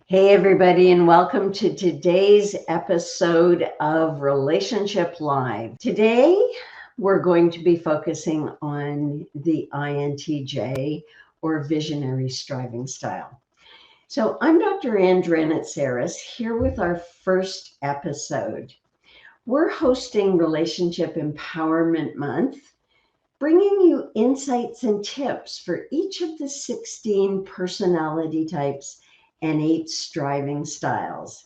Hey, everybody, and welcome to today's episode of Relationship Live. Today, we're going to be focusing on the INTJ or visionary striving style. So, I'm Dr. Dranitsaris here with our first episode. We're hosting Relationship Empowerment Month, bringing you insights and tips for each of the 16 personality types and 8 striving styles.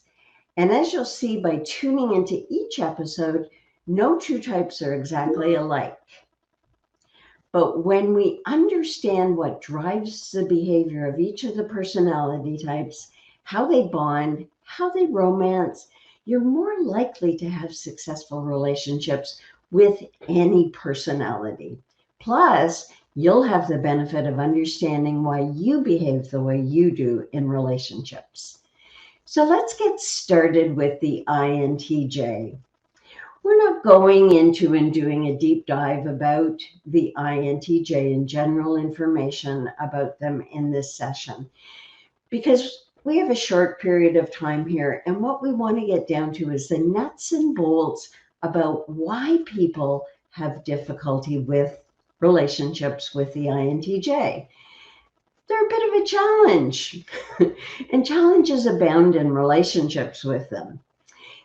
And as you'll see by tuning into each episode, no two types are exactly alike. But when we understand what drives the behavior of each of the personality types, how they bond, how they romance, you're more likely to have successful relationships with any personality. Plus, you'll have the benefit of understanding why you behave the way you do in relationships. So let's get started with the INTJ. We're not going into and doing a deep dive about the INTJ and general information about them in this session because we have a short period of time here, and what we want to get down to is the nuts and bolts about why people have difficulty with relationships with the INTJ. They're a bit of a challenge, and challenges abound in relationships with them.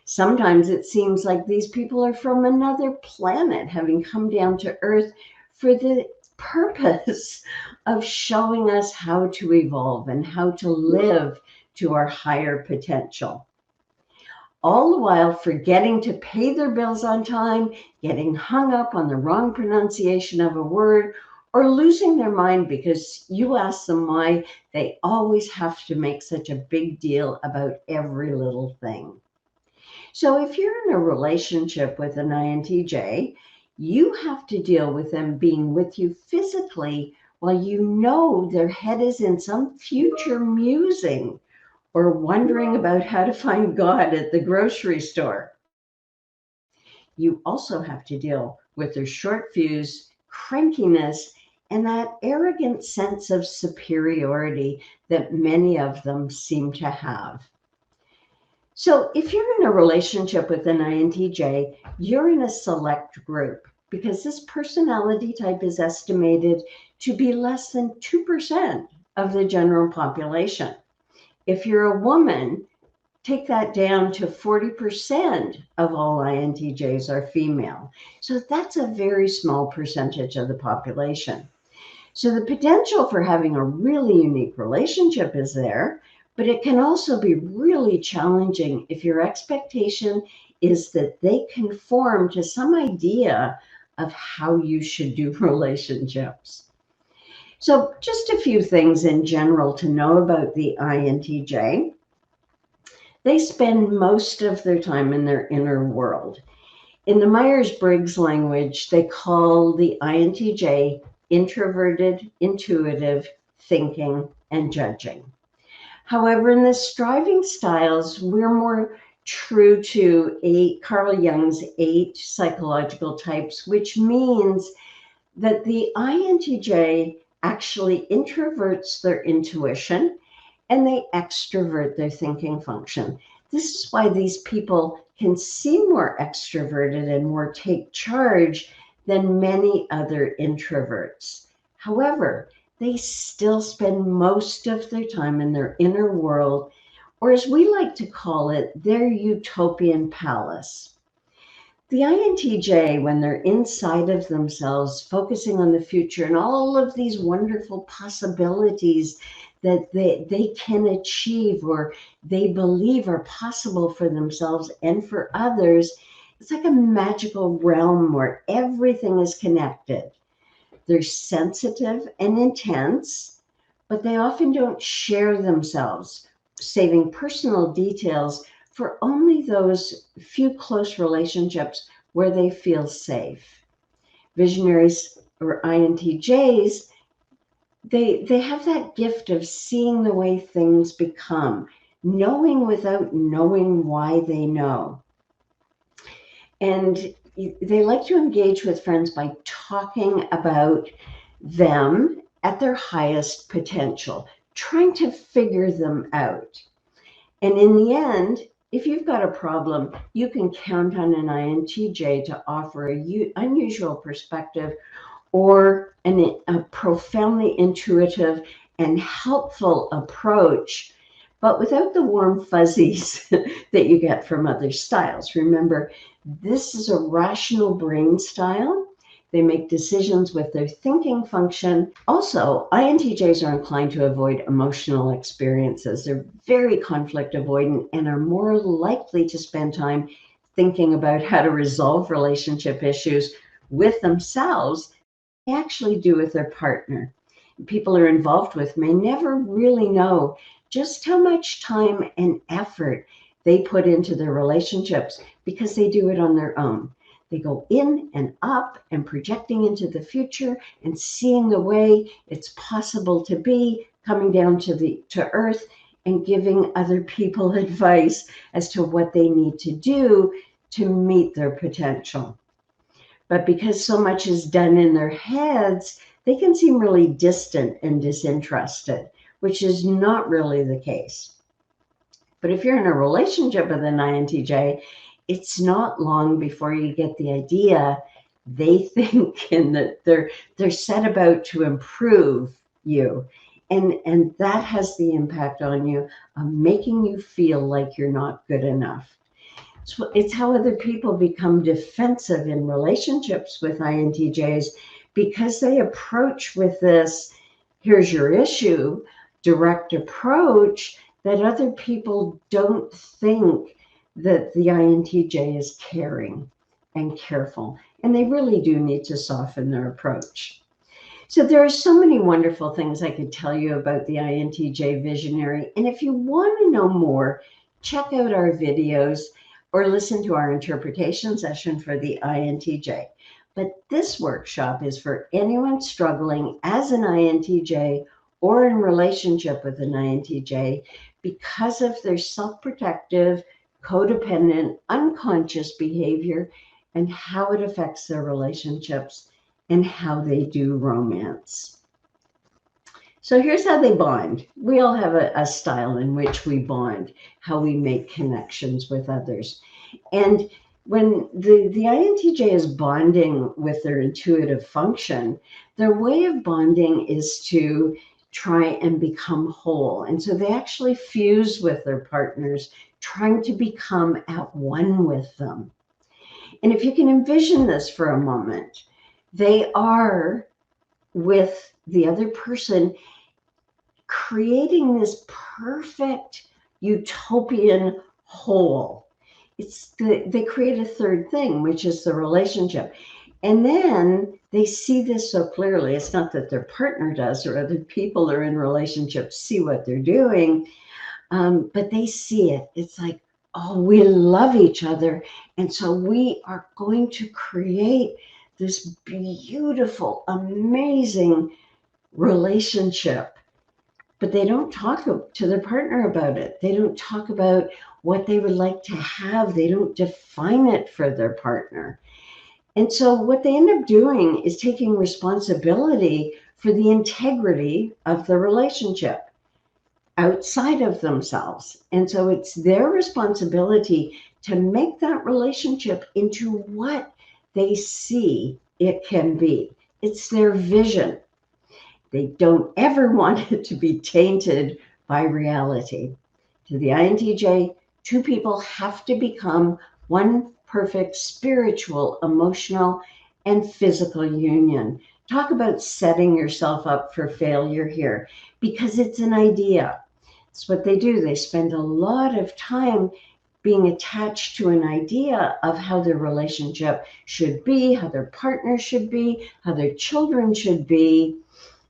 Sometimes it seems like these people are from another planet, having come down to Earth for the purpose of showing us how to evolve and how to live to our higher potential. All the while forgetting to pay their bills on time, getting hung up on the wrong pronunciation of a word, or losing their mind because you ask them why they always have to make such a big deal about every little thing. So if you're in a relationship with an INTJ, you have to deal with them being with you physically while you know their head is in some future musing or wondering about how to find God at the grocery store. You also have to deal with their short fuse, crankiness, and that arrogant sense of superiority that many of them seem to have. So if you're in a relationship with an INTJ, you're in a select group because this personality type is estimated to be less than 2% of the general population. If you're a woman, take that down to 40% of all INTJs are female. So that's a very small percentage of the population. So the potential for having a really unique relationship is there, but it can also be really challenging if your expectation is that they conform to some idea of how you should do relationships. So just a few things in general to know about the INTJ. They spend most of their time in their inner world. In the Myers-Briggs language, they call the INTJ introverted, intuitive, thinking, and judging. However, in the striving styles, we're more true to Carl Jung's 8 psychological types, which means that the INTJ actually introverts their intuition and they extrovert their thinking function. This is why these people can seem more extroverted and more take charge than many other introverts. However, they still spend most of their time in their inner world, or as we like to call it, their utopian palace. The INTJ, when they're inside of themselves, focusing on the future and all of these wonderful possibilities that they can achieve or they believe are possible for themselves and for others, it's like a magical realm where everything is connected. They're sensitive and intense, but they often don't share themselves, saving personal details for only those few close relationships where they feel safe. Visionaries or INTJs, they have that gift of seeing the way things become, knowing without knowing why they know. And they like to engage with friends by talking about them at their highest potential, trying to figure them out. And in the end, if you've got a problem, you can count on an INTJ to offer a unusual perspective or a profoundly intuitive and helpful approach, but without the warm fuzzies that you get from other styles. Remember, this is a rational brain style. They make decisions with their thinking function. Also, INTJs are inclined to avoid emotional experiences. They're very conflict avoidant and are more likely to spend time thinking about how to resolve relationship issues with themselves than they actually do with their partner. People are involved with may never really know just how much time and effort they put into their relationships because they do it on their own. They go in and up and projecting into the future and seeing the way it's possible to be, coming down to earth and giving other people advice as to what they need to do to meet their potential. But because so much is done in their heads, they can seem really distant and disinterested, which is not really the case. But if you're in a relationship with an INTJ, it's not long before you get the idea they think and that they're set about to improve you. And that has the impact on you of making you feel like you're not good enough. It's how other people become defensive in relationships with INTJs because they approach with this, here's your issue, direct approach that other people don't think that the INTJ is caring and careful. And they really do need to soften their approach. So there are so many wonderful things I could tell you about the INTJ visionary. And if you want to know more, check out our videos or listen to our interpretation session for the INTJ. But this workshop is for anyone struggling as an INTJ or in relationship with an INTJ because of their self-protective, codependent, unconscious behavior and how it affects their relationships and how they do romance. So here's how they bond. We all have a style in which we bond, how we make connections with others. And when the INTJ is bonding with their intuitive function, their way of bonding is to try and become whole. And so they actually fuse with their partners, trying to become at one with them. And if you can envision this for a moment, they are with the other person creating this perfect utopian whole. They create a third thing, which is the relationship. And then they see this so clearly. It's not that their partner does or other people are in relationships see what they're doing, but they see it. It's like, oh, we love each other. And so we are going to create this beautiful, amazing relationship. But they don't talk to their partner about it. They don't talk about what they would like to have. They don't define it for their partner. And so what they end up doing is taking responsibility for the integrity of the relationship outside of themselves. And so it's their responsibility to make that relationship into what they see it can be. It's their vision. They don't ever want it to be tainted by reality. To the INTJ, two people have to become one perfect spiritual, emotional, and physical union. Talk about setting yourself up for failure here, because it's an idea. It's what they do. They spend a lot of time being attached to an idea of how their relationship should be, how their partner should be, how their children should be.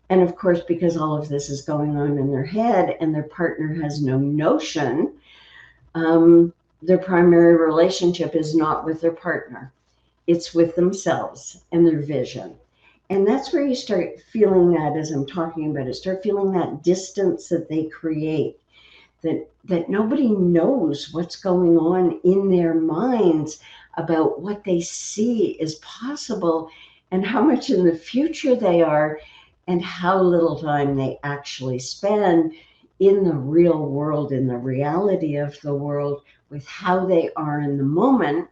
And of course, because all of this is going on in their head and their partner has no notion, their primary relationship is not with their partner. It's with themselves and their vision. And that's where you start feeling that, as I'm talking about it, start feeling that distance that they create, that nobody knows what's going on in their minds about what they see is possible and how much in the future they are and how little time they actually spend in the real world, in the reality of the world, with how they are in the moment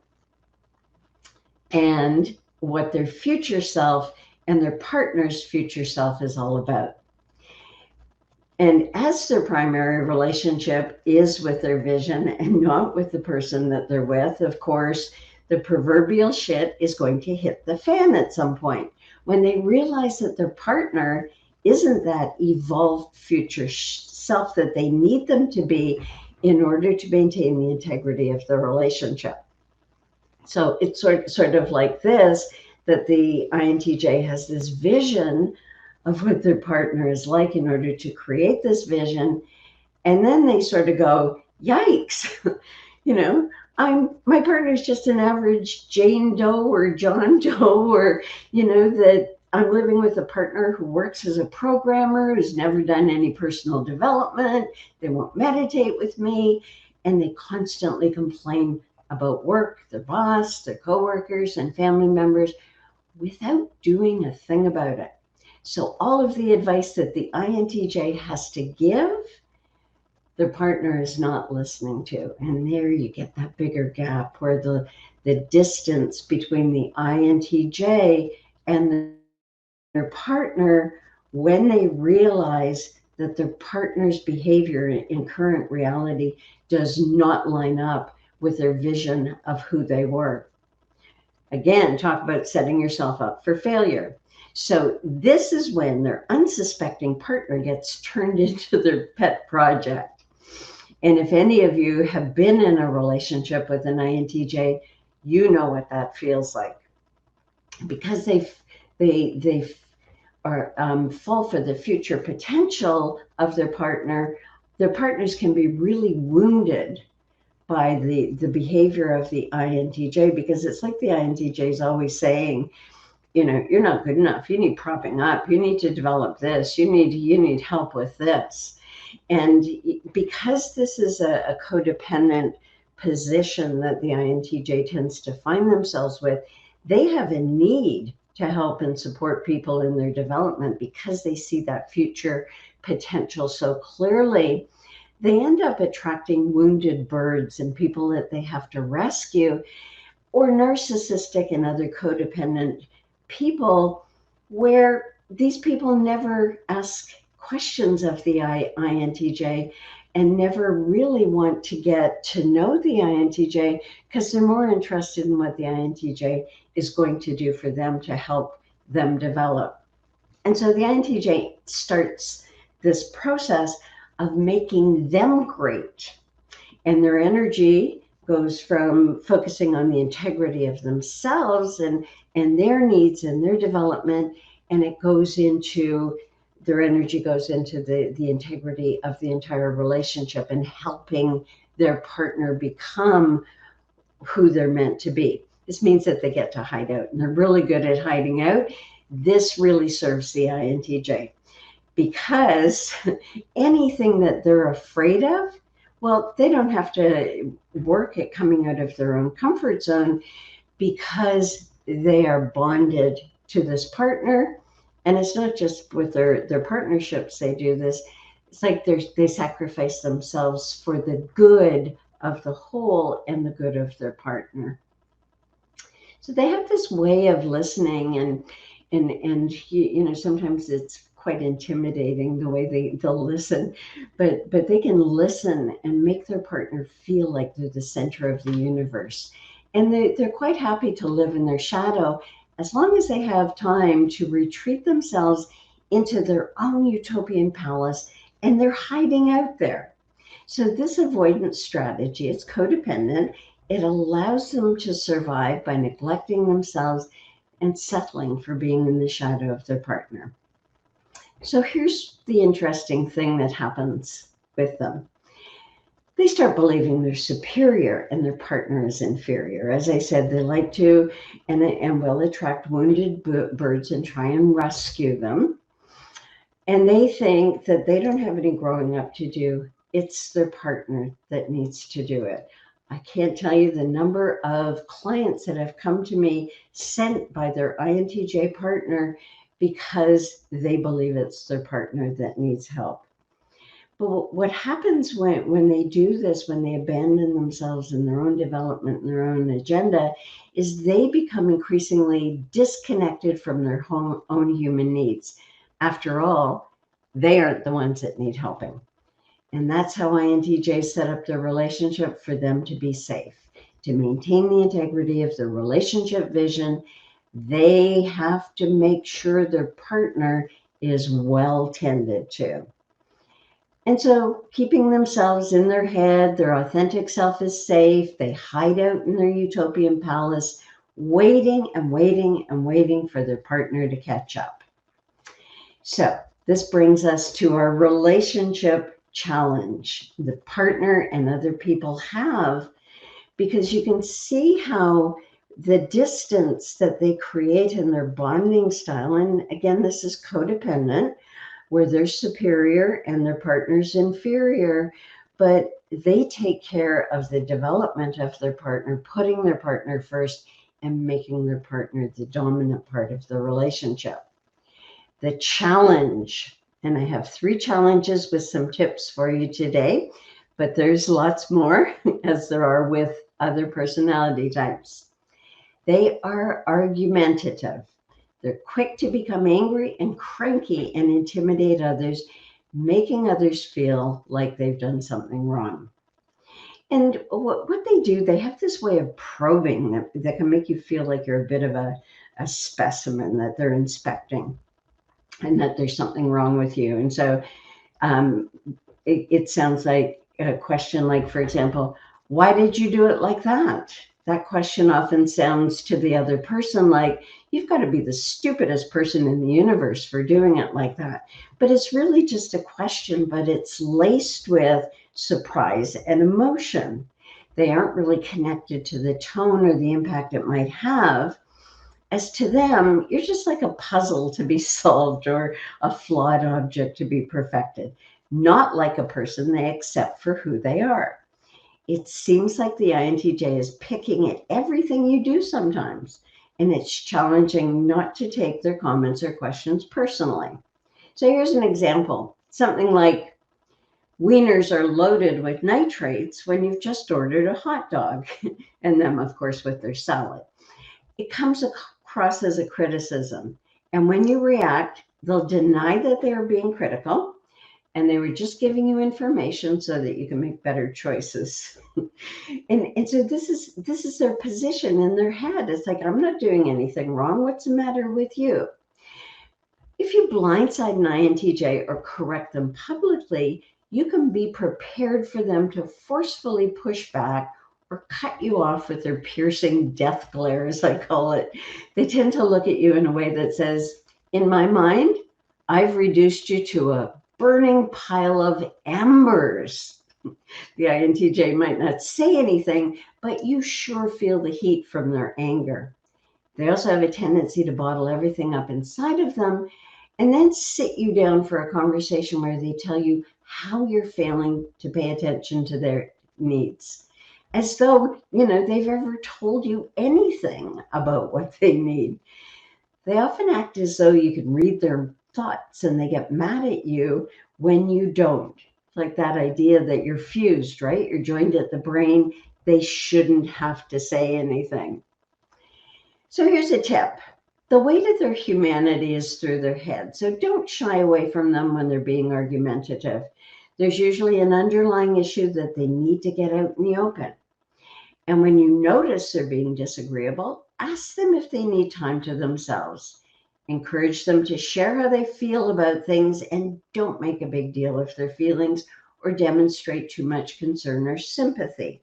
and what their future self and their partner's future self is all about. And as their primary relationship is with their vision and not with the person that they're with, of course, the proverbial shit is going to hit the fan at some point when they realize that their partner isn't that evolved future self that they need them to be in order to maintain the integrity of the relationship. So it's sort of like this, that the INTJ has this vision of what their partner is like in order to create this vision. And then they sort of go, yikes, my partner's just an average Jane Doe or John Doe, or, that I'm living with a partner who works as a programmer, who's never done any personal development. They won't meditate with me. And they constantly complain about work, their boss, their coworkers, and family members without doing a thing about it. So all of the advice that the INTJ has to give, their partner is not listening to. And there you get that bigger gap where the distance between the INTJ and their partner, when they realize that their partner's behavior in current reality does not line up with their vision of who they were. Again, talk about setting yourself up for failure. So this is when their unsuspecting partner gets turned into their pet project. And if any of you have been in a relationship with an INTJ, you know what that feels like. Because they are fall for the future potential of their partners can be really wounded by the behavior of the INTJ, because it's like the INTJ is always saying, you're not good enough. You need propping up. You need to develop this. You need help with this. And because this is a codependent position that the INTJ tends to find themselves with, they have a need to help and support people in their development because they see that future potential so clearly. They end up attracting wounded birds and people that they have to rescue, or narcissistic and other codependent people, where these people never ask questions of the INTJ and never really want to get to know the INTJ because they're more interested in what the INTJ is going to do for them to help them develop. And so the INTJ starts this process of making them great. And their energy goes from focusing on the integrity of themselves and their needs and their development, and their energy goes into the integrity of the entire relationship and helping their partner become who they're meant to be. This means that they get to hide out, and they're really good at hiding out. This really serves the INTJ, because anything that they're afraid of, well, they don't have to work at coming out of their own comfort zone because they are bonded to this partner. And it's not just with their partnerships they do this. It's like they sacrifice themselves for the good of the whole and the good of their partner. So they have this way of listening, and sometimes it's quite intimidating the way they'll listen, but they can listen and make their partner feel like they're the center of the universe. And they're quite happy to live in their shadow as long as they have time to retreat themselves into their own utopian palace, and they're hiding out there. So this avoidance strategy, it's codependent. It allows them to survive by neglecting themselves and settling for being in the shadow of their partner. So here's the interesting thing that happens with them. They start believing they're superior and their partner is inferior. As I said, they like to and will attract wounded birds and try and rescue them. And they think that they don't have any growing up to do. It's their partner that needs to do it. I can't tell you the number of clients that have come to me sent by their INTJ partner because they believe it's their partner that needs help. But what happens when they do this, when they abandon themselves in their own development and their own agenda, is they become increasingly disconnected from their own human needs. After all, they aren't the ones that need helping. And that's how INTJs set up their relationship for them to be safe. To maintain the integrity of their relationship vision, they have to make sure their partner is well tended to. And so keeping themselves in their head, their authentic self is safe. They hide out in their utopian palace, waiting and waiting and waiting for their partner to catch up. So this brings us to our relationship challenge the partner and other people have, because you can see how the distance that they create in their bonding style, and again, this is codependent, where they're superior and their partner's inferior, but they take care of the development of their partner, putting their partner first and making their partner the dominant part of the relationship. The challenge, and I have 3 challenges with some tips for you today, but there's lots more as there are with other personality types. They are argumentative. They're quick to become angry and cranky and intimidate others, making others feel like they've done something wrong. And what they do, they have this way of probing that can make you feel like you're a bit of a specimen that they're inspecting and that there's something wrong with you. And so it sounds like a question like, for example, why did you do it like that? That question often sounds to the other person like, you've got to be the stupidest person in the universe for doing it like that. But it's really just a question, but it's laced with surprise and emotion. They aren't really connected to the tone or the impact it might have. As to them, you're just like a puzzle to be solved or a flawed object to be perfected, not like a person they accept for who they are. It seems like the INTJ is picking at everything you do sometimes, and it's challenging not to take their comments or questions personally. So here's an example, something like, wieners are loaded with nitrates when you've just ordered a hot dog, and them, of course, with their salad. It comes across as a criticism, and when you react, they'll deny that they are being critical, and they were just giving you information so that you can make better choices. and so this is their position in their head. It's like, I'm not doing anything wrong. What's the matter with you? If you blindside an INTJ or correct them publicly, you can be prepared for them to forcefully push back or cut you off with their piercing death glare, as I call it. They tend to look at you in a way that says, in my mind, I've reduced you to a burning pile of embers. The INTJ might not say anything, but you sure feel the heat from their anger. They also have a tendency to bottle everything up inside of them and then sit you down for a conversation where they tell you how you're failing to pay attention to their needs, as though, they've ever told you anything about what they need. They often act as though you can read their thoughts, and they get mad at you when you don't. Like that idea that you're fused, right? You're joined at the brain. They shouldn't have to say anything. So here's a tip. The weight of their humanity is through their head. So don't shy away from them when they're being argumentative. There's usually an underlying issue that they need to get out in the open. And when you notice they're being disagreeable, ask them if they need time to themselves. Encourage them to share how they feel about things, and don't make a big deal of their feelings or demonstrate too much concern or sympathy.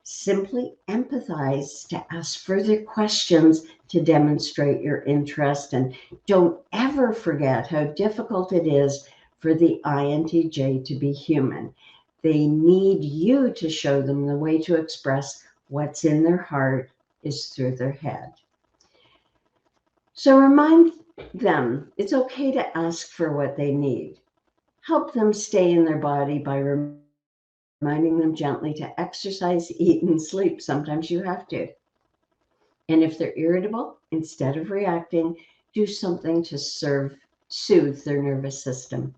Simply empathize to ask further questions to demonstrate your interest, and don't ever forget how difficult it is for the INTJ to be human. They need you to show them the way to express what's in their heart is through their head. So remind them it's okay to ask for what they need. Help them stay in their body by reminding them gently to exercise, eat, and sleep. Sometimes you have to. And if they're irritable, instead of reacting, do something to soothe their nervous system.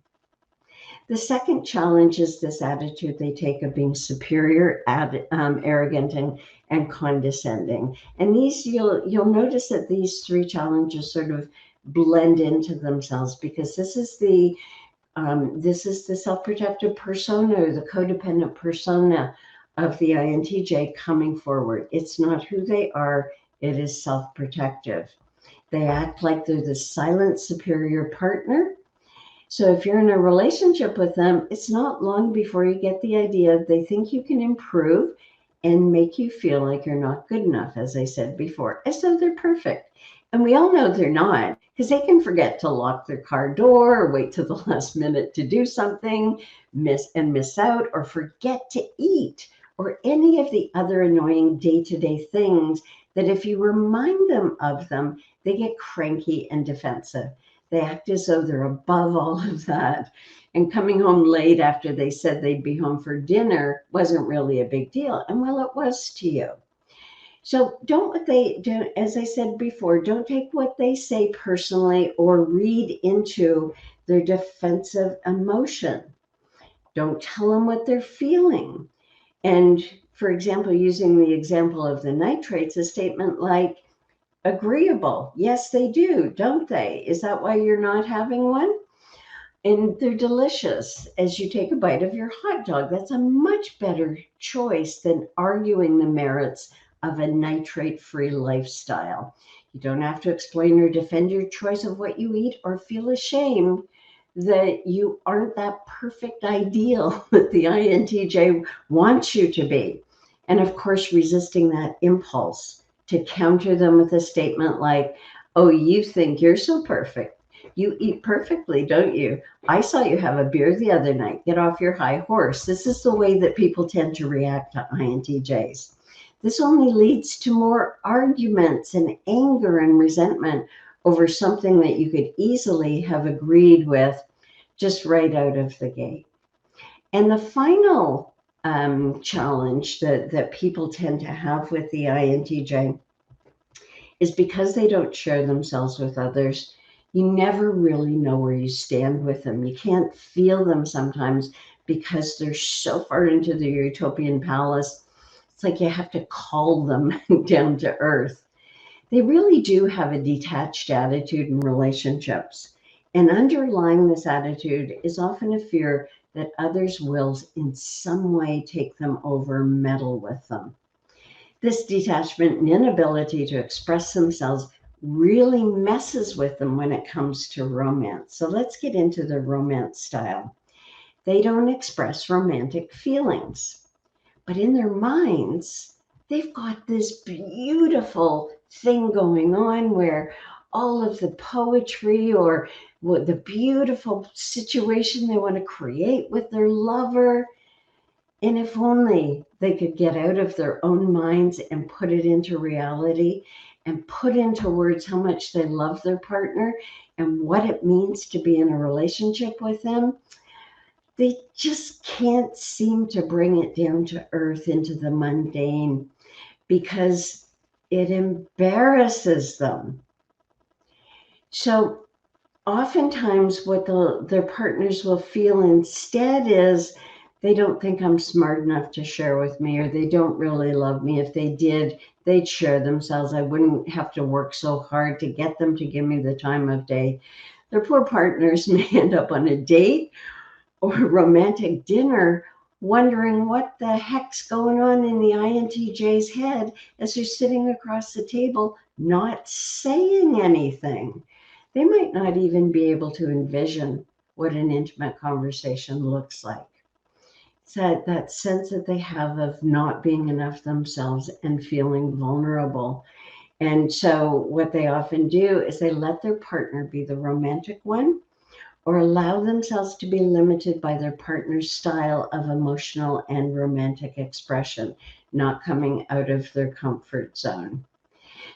The second challenge is this attitude they take of being superior, arrogant, and condescending. And these, you'll notice that these three challenges sort of blend into themselves, because this is the self-protective persona, or the codependent persona of the INTJ coming forward. It's not who they are, it is self-protective. They act like they're the silent superior partner. So if you're in a relationship with them, it's not long before you get the idea they think you can improve and make you feel like you're not good enough, as I said before, as though they're perfect. And we all know they're not, because they can forget to lock their car door, or wait till the last minute to do something, miss out, or forget to eat, or any of the other annoying day-to-day things that if you remind them of them, they get cranky and defensive. They act as though they're above all of that. And coming home late after they said they'd be home for dinner wasn't really a big deal. And well, it was to you. So as I said before, don't take what they say personally or read into their defensive emotion. Don't tell them what they're feeling. And for example, using the example of the nitrates, a statement like, agreeable. Yes, they do, don't they? Is that why you're not having one? And they're delicious as you take a bite of your hot dog. That's a much better choice than arguing the merits of a nitrate-free lifestyle. You don't have to explain or defend your choice of what you eat or feel ashamed that you aren't that perfect ideal that the INTJ wants you to be. And of course, resisting that impulse to counter them with a statement like, oh, you think you're so perfect. You eat perfectly, don't you? I saw you have a beer the other night. Get off your high horse. This is the way that people tend to react to INTJs. This only leads to more arguments and anger and resentment over something that you could easily have agreed with just right out of the gate. And the final challenge that people tend to have with the INTJ is because they don't share themselves with others, you never really know where you stand with them. You can't feel them sometimes because they're so far into the utopian palace. It's like you have to call them down to earth. They really do have a detached attitude in relationships. And underlying this attitude is often a fear that others will in some way take them over, meddle with them. This detachment and inability to express themselves really messes with them when it comes to romance. So let's get into the romance style. They don't express romantic feelings, but in their minds, they've got this beautiful thing going on where all of the poetry or the beautiful situation they want to create with their lover. And if only they could get out of their own minds and put it into reality and put into words how much they love their partner and what it means to be in a relationship with them, they just can't seem to bring it down to earth into the mundane because it embarrasses them. So oftentimes what their partners will feel instead is, they don't think I'm smart enough to share with me, or they don't really love me. If they did, they'd share themselves. I wouldn't have to work so hard to get them to give me the time of day. Their poor partners may end up on a date or a romantic dinner wondering what the heck's going on in the INTJ's head as they're sitting across the table not saying anything. They might not even be able to envision what an intimate conversation looks like. It's that sense that they have of not being enough themselves and feeling vulnerable. And so what they often do is they let their partner be the romantic one, or allow themselves to be limited by their partner's style of emotional and romantic expression, not coming out of their comfort zone.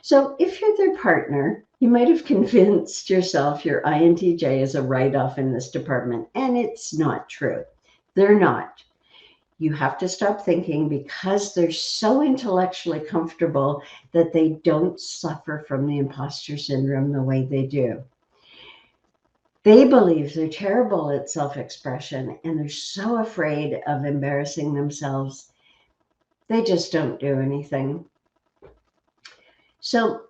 So if you're their partner, you might have convinced yourself your INTJ is a write-off in this department, and it's not true. They're not. You have to stop thinking because they're so intellectually comfortable that they don't suffer from the imposter syndrome the way they do. They believe they're terrible at self-expression and they're so afraid of embarrassing themselves. They just don't do anything. So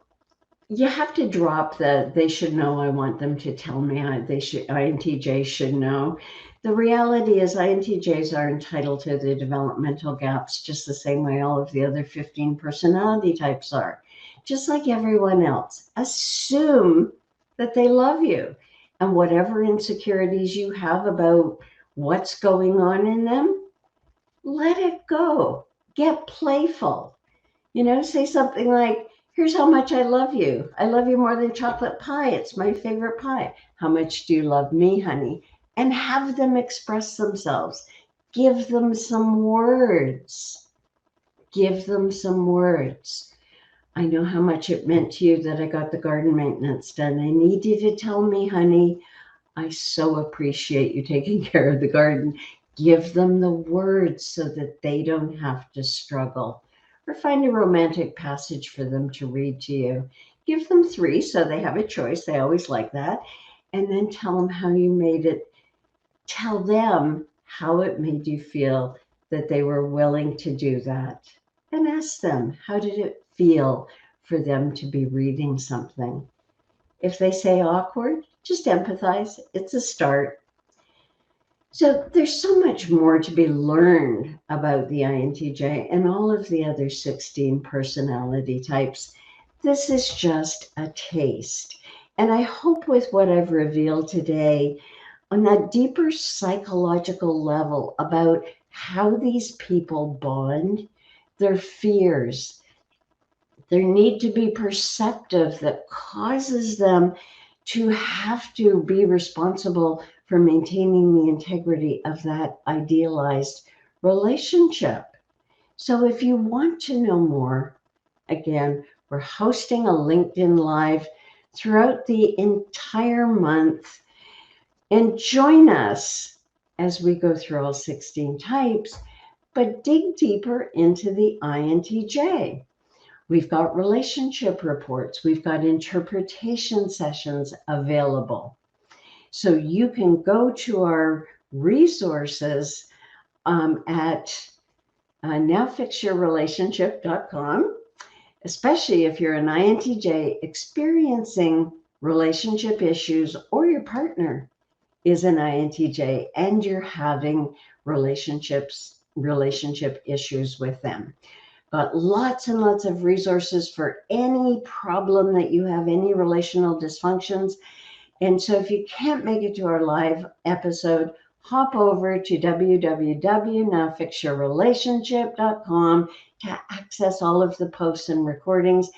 you have to drop the they should know, I want them to tell me, INTJ should know. The reality is INTJs are entitled to the developmental gaps just the same way all of the other 15 personality types are. Just like everyone else. Assume that they love you. And whatever insecurities you have about what's going on in them, let it go. Get playful. Say something like, here's how much I love you. I love you more than chocolate pie. It's my favorite pie. How much do you love me, honey? And have them express themselves. Give them some words. Give them some words. I know how much it meant to you that I got the garden maintenance done. I need you to tell me, honey, I so appreciate you taking care of the garden. Give them the words so that they don't have to struggle. Or find a romantic passage for them to read to you. Give them 3 so they have a choice. They always like that. And then tell them how you made it. Tell them how it made you feel that they were willing to do that. And ask them, how did it feel for them to be reading something? If they say awkward, just empathize. It's a start. So there's so much more to be learned about the INTJ and all of the other 16 personality types. This is just a taste. And I hope with what I've revealed today, on that deeper psychological level about how these people bond, their fears, their need to be perceptive that causes them to have to be responsible for maintaining the integrity of that idealized relationship. So if you want to know more, again, we're hosting a LinkedIn Live throughout the entire month. And join us as we go through all 16 types, but dig deeper into the INTJ. We've got relationship reports. We've got interpretation sessions available. So you can go to our resources at nowfixyourrelationship.com, especially if you're an INTJ experiencing relationship issues or your partner is an INTJ and you're having relationship issues with them. Got lots and lots of resources for any problem that you have, any relational dysfunctions. And so if you can't make it to our live episode, hop over to www.nowfixyourrelationship.com to access all of the posts and recordings,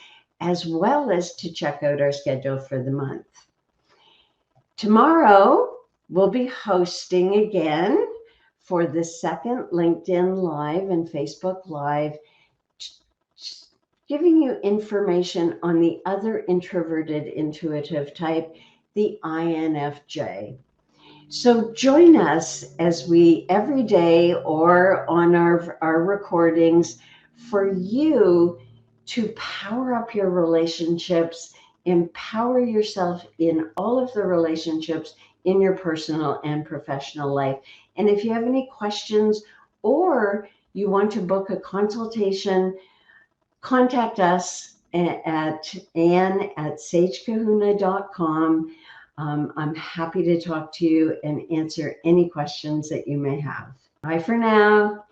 as well as to check out our schedule for the month. Tomorrow, we'll be hosting again for the second LinkedIn Live and Facebook Live, giving you information on the other introverted intuitive type, the INFJ. So join us as we every day or on our recordings for you to power up your relationships, empower yourself in all of the relationships in your personal and professional life. And if you have any questions or you want to book a consultation, contact us at ann@sagekahuna.com. I'm happy to talk to you and answer any questions that you may have. Bye for now.